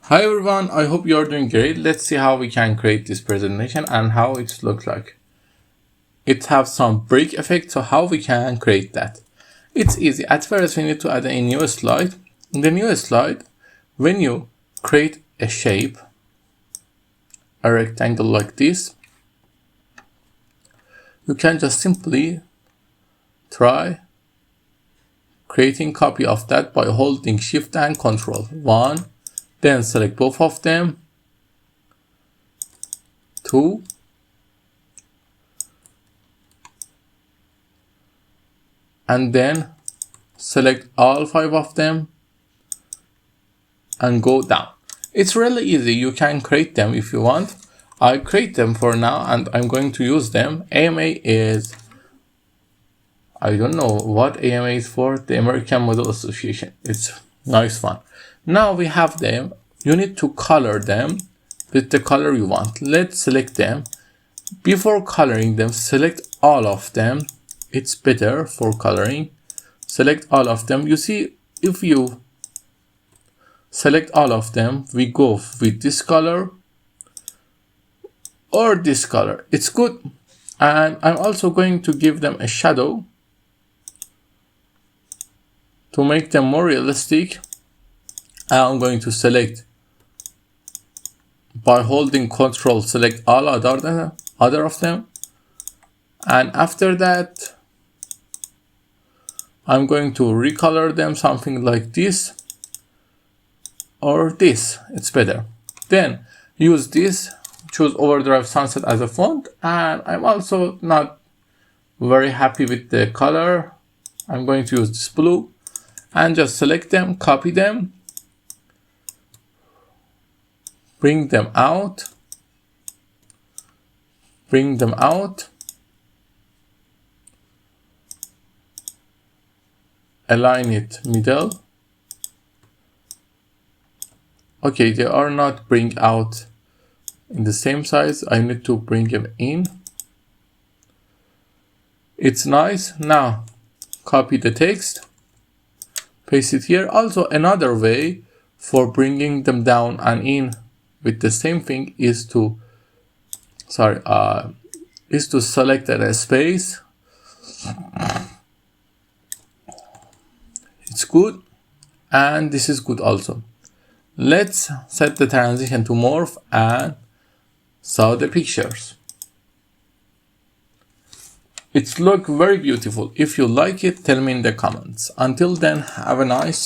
Hi everyone, I hope you are doing great. Let's see how we can create this presentation and how it looks like. It has some break effect, so how we can create that. It's easy. At first we need to add a new slide. In the new slide, when you create a shape, a rectangle like this, you can just simply try creating copy of that by holding Shift and Control. One, then select both of them. Two, and then select all 5 of them and go down. It's really easy. You can create them if you want. I create them for now and I'm going to use them. A.M.A is, I don't know what A.M.A is for, the American Model Association. It's nice fun. Now we have them. You need to color them with the color you want. Let's select them. Before coloring them, select all of them. It's better for coloring. Select all of them. You see, if you select all of them, we go with this color or this color. It's good. And I'm also going to give them a shadow to make them more realistic. I'm going to select by holding Control, select all other of them. And after that, I'm going to recolor them something like this or this. It's better. Then use this, choose Overdrive Sunset as a font. And I'm also not very happy with the color. I'm going to use this blue and just select them, copy them, bring them out, align it middle. Okay, they are not bring out in the same size. I need to bring them in. It's nice. Now copy the text, paste it here. Also, another way for bringing them down and in with the same thing is to select a space. It's good, and this is good also. Let's set the transition to morph and saw the pictures. It's look very beautiful. If you like it, tell me in the comments. Until then, have a nice